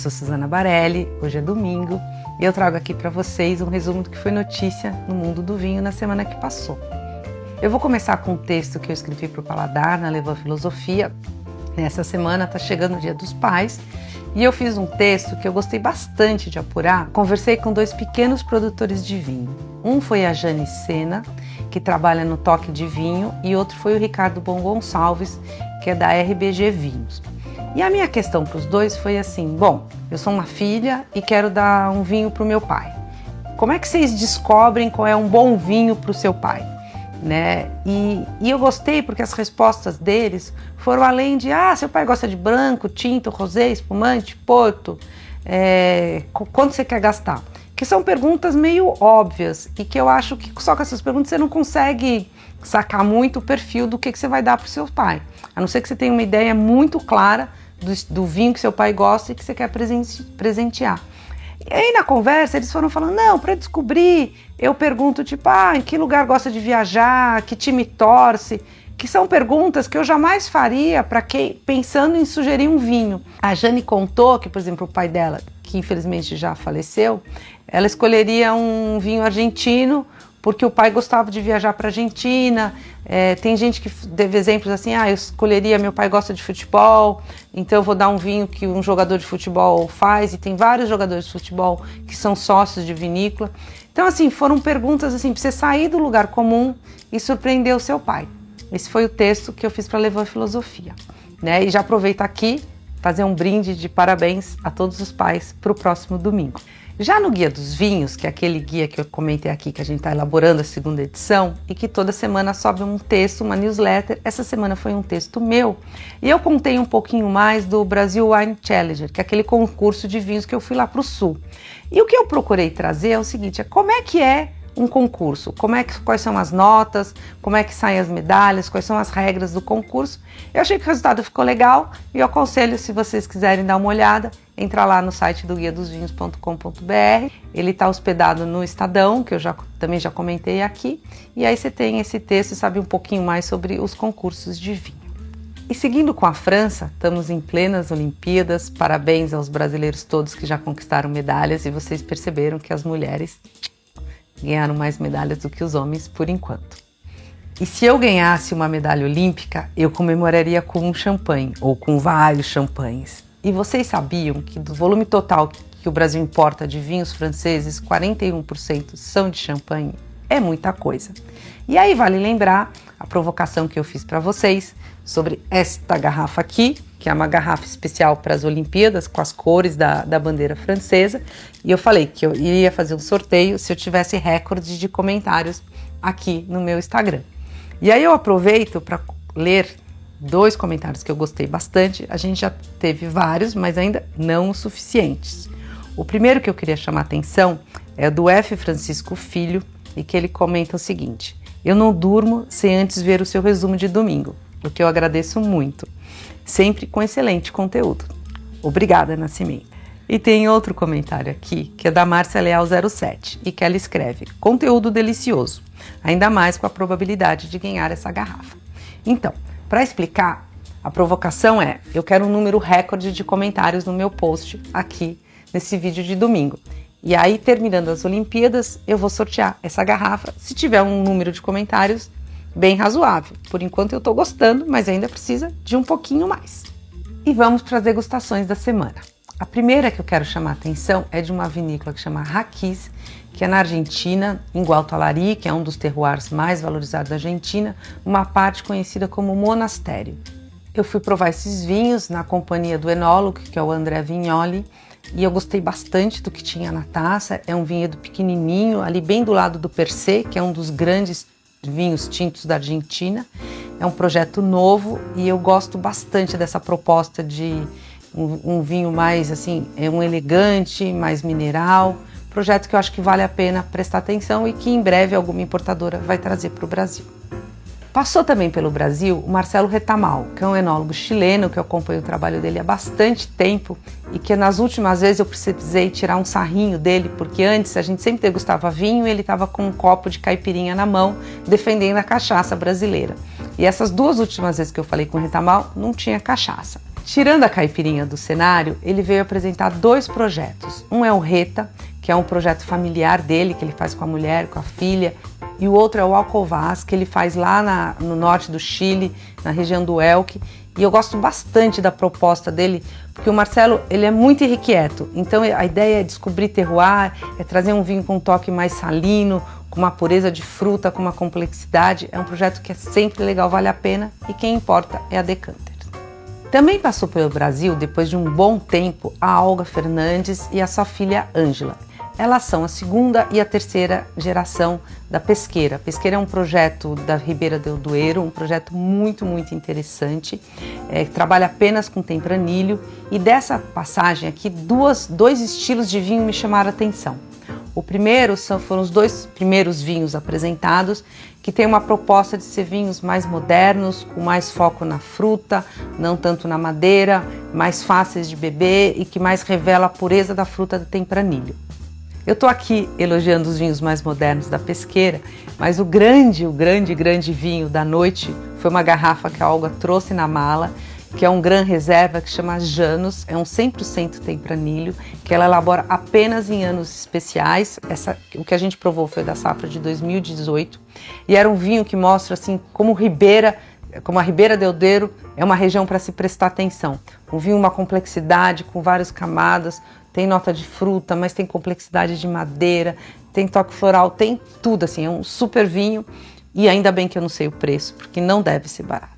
sou Suzana Barelli, hoje é domingo e eu trago aqui para vocês um resumo do que foi notícia no mundo do vinho na semana que passou. Eu vou começar com um texto que eu escrevi para o Paladar, na Levan Filosofia. Nessa semana está chegando o Dia dos Pais e eu fiz um texto que eu gostei bastante de apurar. Conversei com dois pequenos produtores de vinho. Um foi a Jane Sena, que trabalha no Toque de Vinho, e outro foi o Ricardo Bon Gonçalves, que é da RBG Vinhos. E a minha questão para os dois foi assim: bom, eu sou uma filha e quero dar um vinho para o meu pai. Como é que vocês descobrem qual é um bom vinho para o seu pai? Né? E eu gostei porque as respostas deles foram além de seu pai gosta de branco, tinto, rosé, espumante, porto, quanto você quer gastar? Que são perguntas meio óbvias e que eu acho que só com essas perguntas você não consegue sacar muito o perfil do que você vai dar para o seu pai, a não ser que você tenha uma ideia muito clara do vinho que seu pai gosta e que você quer presentear. E aí na conversa eles foram falando, não, para descobrir, eu pergunto tipo, em que lugar gosta de viajar, que time torce, que são perguntas que eu jamais faria para quem pensando em sugerir um vinho. A Jane contou que, por exemplo, o pai dela, que infelizmente já faleceu, ela escolheria um vinho argentino porque o pai gostava de viajar para a Argentina. Tem gente que teve exemplos assim, eu escolheria, meu pai gosta de futebol, então eu vou dar um vinho que um jogador de futebol faz, e tem vários jogadores de futebol que são sócios de vinícola. Então assim, foram perguntas assim, para você sair do lugar comum e surpreender o seu pai. Esse foi o texto que eu fiz para Levan Filosofia, né? E já aproveito aqui fazer um brinde de parabéns a todos os pais para o próximo domingo. Já no Guia dos Vinhos, que é aquele guia que eu comentei aqui, que a gente está elaborando a segunda edição e que toda semana sobe um texto, uma newsletter, essa semana foi um texto meu e eu contei um pouquinho mais do Brasil Wine Challenger, que é aquele concurso de vinhos que eu fui lá para o Sul. E o que eu procurei trazer é o seguinte, como é que é um concurso, quais são as notas, como é que saem as medalhas, quais são as regras do concurso. Eu achei que o resultado ficou legal e eu aconselho, se vocês quiserem dar uma olhada, entrar lá no site do guiadosvinhos.com.br. Ele está hospedado no Estadão, que eu também já comentei aqui, e aí você tem esse texto e sabe um pouquinho mais sobre os concursos de vinho. E seguindo com a França, estamos em plenas Olimpíadas, parabéns aos brasileiros todos que já conquistaram medalhas, e vocês perceberam que as mulheres ganharam mais medalhas do que os homens por enquanto. E se eu ganhasse uma medalha olímpica, eu comemoraria com um champanhe, ou com vários champanhes. E vocês sabiam que do volume total que o Brasil importa de vinhos franceses, 41% são de champanhe? É muita coisa. E aí vale lembrar a provocação que eu fiz para vocês sobre esta garrafa aqui, que é uma garrafa especial para as Olimpíadas, com as cores da bandeira francesa. E eu falei que eu iria fazer um sorteio se eu tivesse recorde de comentários aqui no meu Instagram. E aí eu aproveito para ler dois comentários que eu gostei bastante. A gente já teve vários, mas ainda não os suficientes. O primeiro que eu queria chamar a atenção é do F. Francisco Filho, e que ele comenta o seguinte: eu não durmo sem antes ver o seu resumo de domingo, o que eu agradeço muito, sempre com excelente conteúdo. Obrigada, Nascimento. E tem outro comentário aqui, que é da Márcia Leal 07, e que ela escreve: conteúdo delicioso, ainda mais com a probabilidade de ganhar essa garrafa. Então, para explicar, a provocação é: eu quero um número recorde de comentários no meu post aqui nesse vídeo de domingo. E aí, terminando as Olimpíadas, eu vou sortear essa garrafa se tiver um número de comentários bem razoável. Por enquanto eu estou gostando, mas ainda precisa de um pouquinho mais. E vamos para as degustações da semana. A primeira que eu quero chamar a atenção é de uma vinícola que chama Raquis, que é na Argentina, em Gualtolari, que é um dos terroirs mais valorizados da Argentina, uma parte conhecida como Monastério. Eu fui provar esses vinhos na companhia do enólogo, que é o André Vignoli, e eu gostei bastante do que tinha na taça. É um vinhedo pequenininho, ali bem do lado do Persé, que é um dos grandes vinhos tintos da Argentina. É um projeto novo e eu gosto bastante dessa proposta de um vinho mais assim, um elegante, mais mineral. Projeto que eu acho que vale a pena prestar atenção e que em breve alguma importadora vai trazer para o Brasil. Passou também pelo Brasil o Marcelo Retamal, que é um enólogo chileno que eu acompanho o trabalho dele há bastante tempo e que nas últimas vezes eu precisei tirar um sarrinho dele, porque antes a gente sempre degustava vinho e ele estava com um copo de caipirinha na mão defendendo a cachaça brasileira. E essas duas últimas vezes que eu falei com o Retamal não tinha cachaça. Tirando a caipirinha do cenário, ele veio apresentar 2 projetos. Um é o Reta, que é um projeto familiar dele, que ele faz com a mulher, com a filha, e o outro é o Alcovaz, que ele faz lá no norte do Chile, na região do Elqui. E eu gosto bastante da proposta dele, porque o Marcelo ele é muito irrequieto. Então a ideia é descobrir terroir, é trazer um vinho com um toque mais salino, com uma pureza de fruta, com uma complexidade. É um projeto que é sempre legal, vale a pena, e quem importa é a Decanter. Também passou pelo Brasil, depois de um bom tempo, a Olga Fernandes e a sua filha Ângela. Elas são a 2ª e a 3ª geração da Pesqueira. A Pesqueira é um projeto da Ribeira do Duero, um projeto muito que trabalha apenas com tempranilho. E dessa passagem aqui, dois estilos de vinho me chamaram a atenção. O primeiro foram os 2 primeiros vinhos apresentados, que tem uma proposta de ser vinhos mais modernos, com mais foco na fruta, não tanto na madeira, mais fáceis de beber e que mais revela a pureza da fruta do tempranilho. Eu estou aqui elogiando os vinhos mais modernos da Pesqueira, mas o grande vinho da noite foi uma garrafa que a Olga trouxe na mala, que é um Gran Reserva que chama Janus, é um 100% tempranilho, que ela elabora apenas em anos especiais. O que a gente provou foi da safra de 2018, e era um vinho que mostra assim como a Ribeira do Duero é uma região para se prestar atenção. Um vinho, uma complexidade com várias camadas, tem nota de fruta, mas tem complexidade de madeira, tem toque floral, tem tudo assim, é um super vinho, e ainda bem que eu não sei o preço, porque não deve ser barato.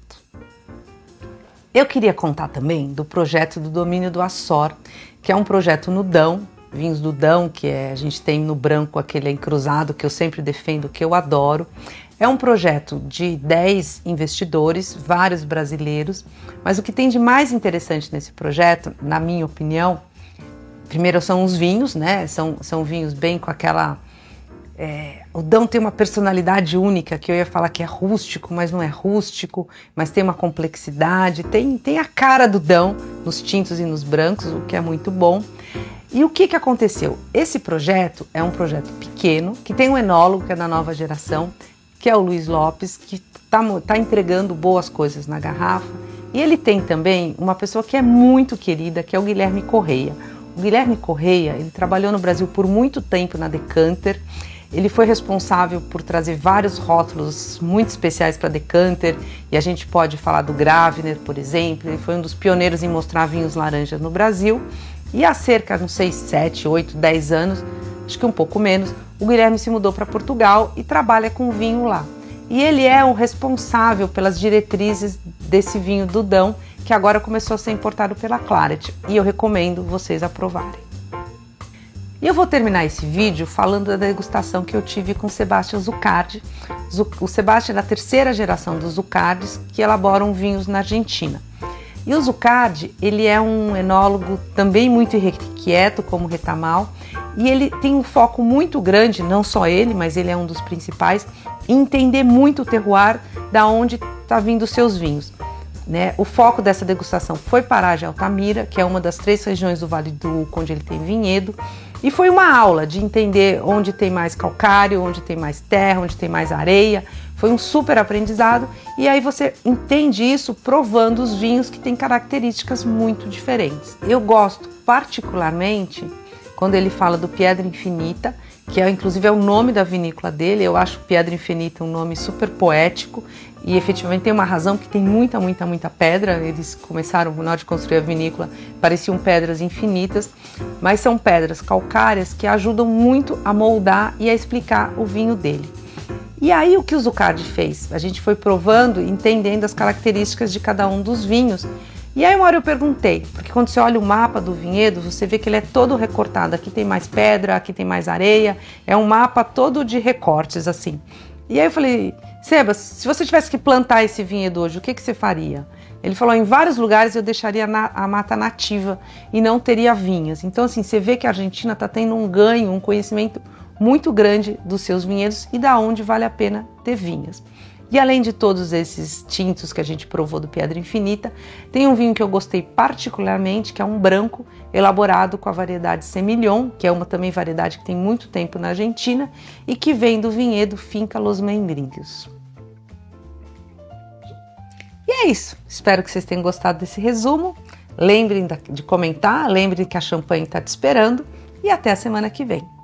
Eu queria contar também do projeto do Domínio do Açor, que é um projeto no Dão, vinhos do Dão, a gente tem no branco aquele encruzado que eu sempre defendo, que eu adoro. É um projeto de 10 investidores, vários brasileiros, mas o que tem de mais interessante nesse projeto, na minha opinião, primeiro são os vinhos, né? São vinhos bem com aquela... o Dão tem uma personalidade única, que eu ia falar que é rústico, mas não é rústico, mas tem uma complexidade, tem a cara do Dão nos tintos e nos brancos, o que é muito bom. E o que aconteceu? Esse projeto é um projeto pequeno, que tem um enólogo, que é da nova geração, que é o Luiz Lopes, que tá entregando boas coisas na garrafa. E ele tem também uma pessoa que é muito querida, que é o Guilherme Correia. O Guilherme Correia, ele trabalhou no Brasil por muito tempo na Decanter. Ele foi responsável por trazer vários rótulos muito especiais para Decanter, e a gente pode falar do Gravner, por exemplo. Ele foi um dos pioneiros em mostrar vinhos laranja no Brasil. E há cerca, não sei, 7, 8, 10 anos, acho que um pouco menos, o Guilherme se mudou para Portugal e trabalha com vinho lá. E ele é o responsável pelas diretrizes desse vinho do Dão, que agora começou a ser importado pela Claret, e eu recomendo vocês aprovarem. E eu vou terminar esse vídeo falando da degustação que eu tive com o Sebastian Zucardi. O Sebastian é da 3ª geração dos Zucardes, que elaboram vinhos na Argentina. E o Zucardi, ele é um enólogo também muito irrequieto, como o Retamal, e ele tem um foco muito grande, não só ele, mas ele é um dos principais, em entender muito o terroir, da onde está vindo os seus vinhos. O foco dessa degustação foi Pará de Altamira, que é uma das 3 regiões do Vale do Uco onde ele tem vinhedo, e foi uma aula de entender onde tem mais calcário, onde tem mais terra, onde tem mais areia. Foi um super aprendizado, e aí você entende isso provando os vinhos que têm características muito diferentes. Eu gosto particularmente quando ele fala do Piedra Infinita, que inclusive é o nome da vinícola dele. Eu acho Piedra Infinita um nome super poético, e efetivamente tem uma razão, que tem muita pedra. Eles começaram, na hora de construir a vinícola, pareciam pedras infinitas, mas são pedras calcárias que ajudam muito a moldar e a explicar o vinho dele. E aí o que o Zucardi fez? A gente foi provando, entendendo as características de cada um dos vinhos. E aí uma hora eu perguntei, porque quando você olha o mapa do vinhedo, você vê que ele é todo recortado. Aqui tem mais pedra, aqui tem mais areia, é um mapa todo de recortes assim. E aí eu falei, Sebas, se você tivesse que plantar esse vinhedo hoje, o que você faria? Ele falou, em vários lugares eu deixaria a mata nativa e não teria vinhas. Então assim, você vê que a Argentina está tendo um ganho, um conhecimento muito grande dos seus vinhedos e da onde vale a pena ter vinhas. E além de todos esses tintos que a gente provou do Piedra Infinita, tem um vinho que eu gostei particularmente, que é um branco elaborado com a variedade Semillon, que é uma também variedade que tem muito tempo na Argentina e que vem do vinhedo Finca Los Membrillos. E é isso, espero que vocês tenham gostado desse resumo. Lembrem de comentar, lembrem que a champanhe está te esperando e até a semana que vem.